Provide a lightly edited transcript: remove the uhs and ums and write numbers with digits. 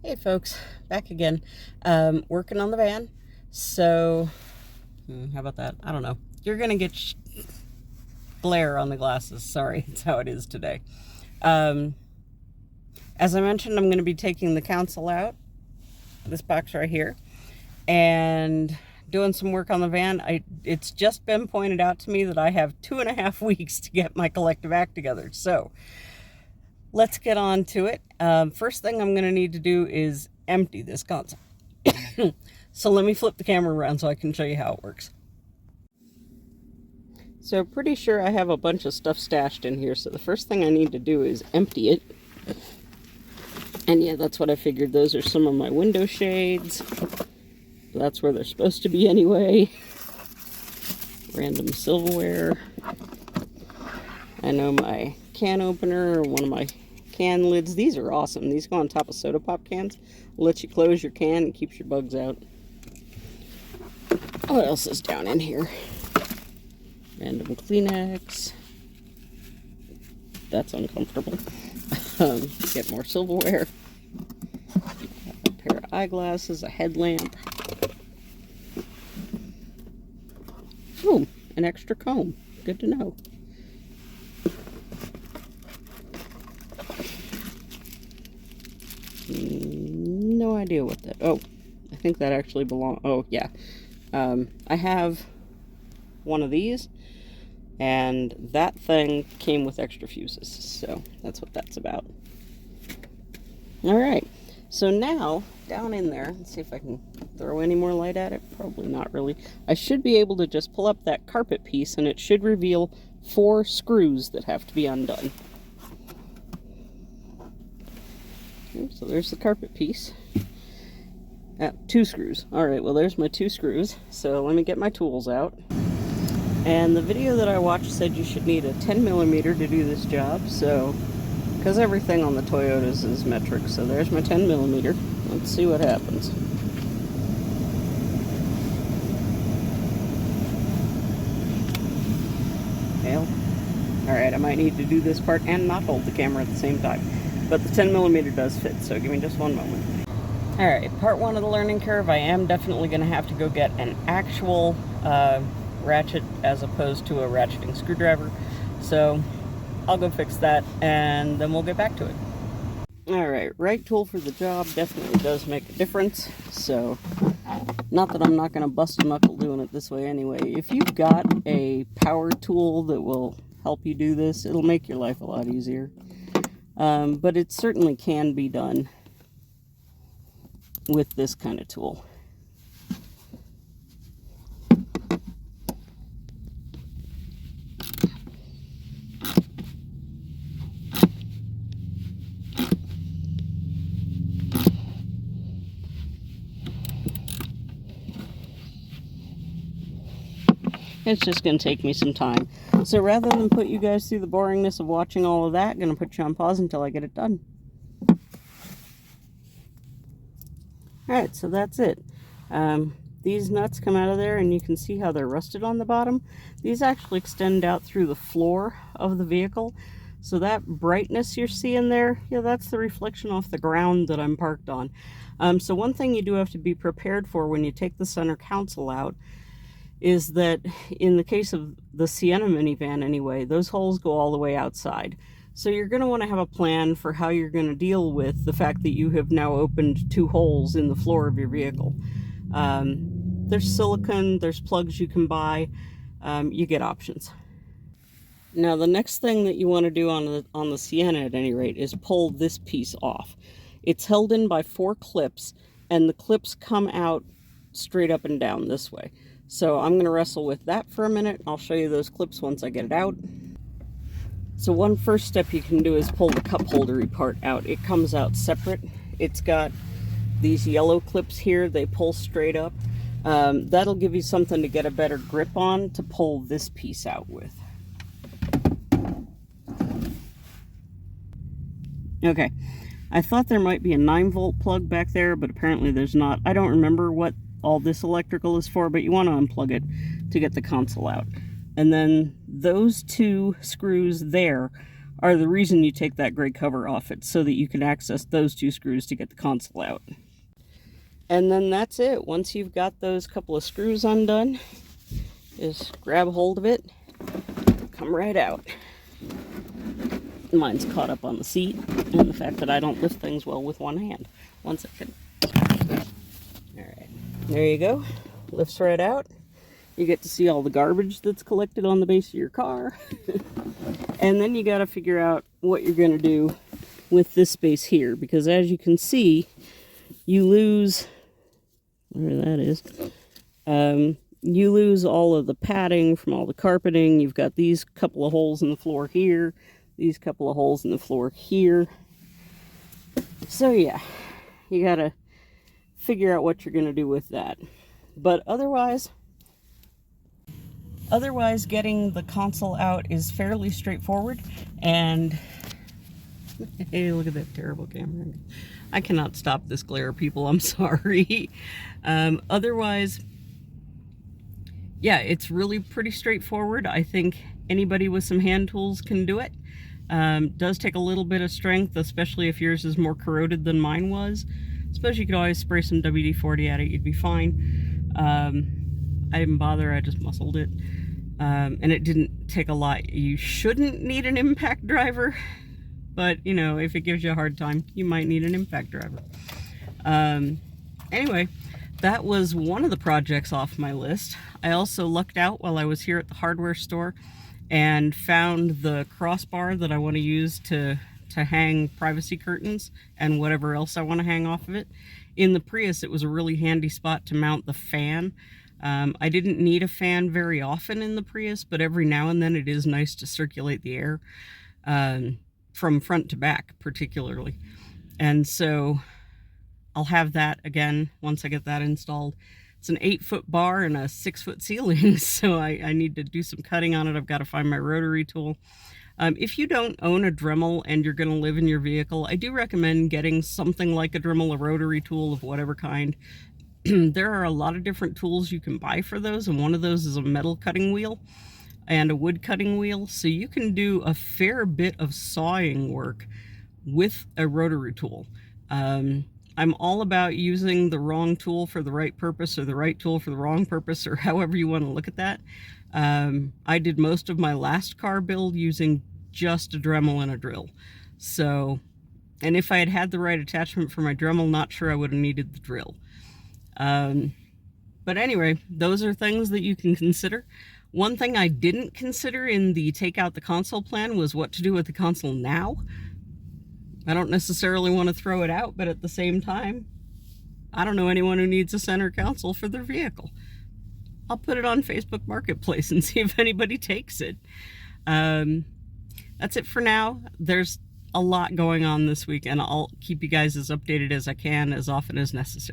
Hey folks, back again. Working on the van. So, how about that? I don't know. You're gonna get glare on the glasses. Sorry, it's how it is today. As I mentioned, I'm gonna be taking the console out, this box right here, and doing some work on the van. It's just been pointed out to me that I have 2.5 weeks to get my collective act together. So, let's get on to it. First thing I'm going to need to do is empty this console. So let me flip the camera around so I can show you how it works. So pretty sure I have a bunch of stuff stashed in here. So the first thing I need to do is empty it. And yeah, that's what I figured. Those are some of my window shades. That's where they're supposed to be anyway. Random silverware. I know my can opener, one of my can lids. These are awesome. These go on top of soda pop cans. Lets you close your can and keeps your bugs out. What else is down in here? Random Kleenex. That's uncomfortable. Get more silverware. A pair of eyeglasses, a headlamp. Ooh, an extra comb. Good to know. No idea what that... Oh, I think that actually belongs... Oh, yeah. I have one of these, and that thing came with extra fuses, so that's what that's about. Alright, so now, down in there, let's see if I can throw any more light at it. Probably not really. I should be able to just pull up that carpet piece, and it should reveal 4 screws that have to be undone. So there's the carpet piece. 2 screws. Alright, well there's my 2 screws. So let me get my tools out. And the video that I watched said you should need a 10mm to do this job. So, because everything on the Toyotas is metric. So there's my 10mm. Let's see what happens. Well, alright, I might need to do this part and not hold the camera at the same time. But the 10mm does fit, so give me just one moment. Alright, part 1 of the learning curve. I am definitely going to have to go get an actual ratchet as opposed to a ratcheting screwdriver. So I'll go fix that and then we'll get back to it. Alright, right tool for the job definitely does make a difference. So, not that I'm not going to bust a knuckle doing it this way anyway. If you've got a power tool that will help you do this, it'll make your life a lot easier. But it certainly can be done with this kind of tool. It's just going to take me some time. So rather than put you guys through the boringness of watching all of that, I'm going to put you on pause until I get it done. Alright, so that's it. These nuts come out of there and you can see how they're rusted on the bottom. These actually extend out through the floor of the vehicle. So that brightness you're seeing there, yeah, that's the reflection off the ground that I'm parked on. So one thing you do have to be prepared for when you take the center console out is that in the case of the Sienna minivan anyway, those holes go all the way outside. So you're going to want to have a plan for how you're going to deal with the fact that you have now opened 2 holes in the floor of your vehicle. There's silicone, there's plugs you can buy, you get options. Now the next thing that you want to do on the Sienna at any rate is pull this piece off. It's held in by 4 clips and the clips come out straight up and down this way. So I'm going to wrestle with that for a minute. I'll show you those clips once I get it out. So one first step you can do is pull the cup holder part out. It comes out separate. It's got these yellow clips here. They pull straight up. That'll give you something to get a better grip on to pull this piece out with. Okay, I thought there might be a 9-volt plug back there, but apparently there's not. I don't remember what all this electrical is for, but you want to unplug it to get the console out. And then those 2 screws there are the reason you take that gray cover off. It's so that you can access those 2 screws to get the console out. And then that's it. Once you've got those couple of screws undone, just grab hold of it, come right out. Mine's caught up on the seat and the fact that I don't lift things well with one hand. 1 second. Alright, there you go. Lifts right out. You get to see all the garbage that's collected on the base of your car. And then you got to figure out what you're going to do with this space here, because as you can see, you lose, where that is, you lose all of the padding from all the carpeting. You've got these couple of holes in the floor here, these couple of holes in the floor here. So yeah, you got to figure out what you're going to do with that. But otherwise getting the console out is fairly straightforward. And hey, look at that terrible camera. I cannot stop this glare, people. I'm sorry. Otherwise, yeah, it's really pretty straightforward. I think anybody with some hand tools can do it. Does take a little bit of strength, especially if yours is more corroded than mine was. I suppose you could always spray some WD-40 at it, you'd be fine. I didn't bother, I just muscled it. And it didn't take a lot. You shouldn't need an impact driver, but you know, if it gives you a hard time, you might need an impact driver. Anyway, that was one of the projects off my list. I also lucked out while I was here at the hardware store and found the crossbar that I want to use to hang privacy curtains and whatever else I want to hang off of it. In the Prius, it was a really handy spot to mount the fan. I didn't need a fan very often in the Prius, but every now and then it is nice to circulate the air, from front to back particularly. And so I'll have that again once I get that installed. It's an 8-foot bar and a 6-foot ceiling, so I need to do some cutting on it. I've got to find my rotary tool. If you don't own a Dremel and you're going to live in your vehicle, I do recommend getting something like a Dremel, a rotary tool of whatever kind. There are a lot of different tools you can buy for those, and one of those is a metal cutting wheel and a wood cutting wheel. So you can do a fair bit of sawing work with a rotary tool. I'm all about using the wrong tool for the right purpose, or the right tool for the wrong purpose, or however you want to look at that. I did most of my last car build using just a Dremel and a drill. So, and if I had had the right attachment for my Dremel, not sure I would have needed the drill. But anyway, those are things that you can consider. One thing I didn't consider in the take out the console plan was what to do with the console now. I don't necessarily want to throw it out, but at the same time, I don't know anyone who needs a center console for their vehicle. I'll put it on Facebook Marketplace and see if anybody takes it. That's it for now. There's a lot going on this week, and I'll keep you guys as updated as I can, as often as necessary.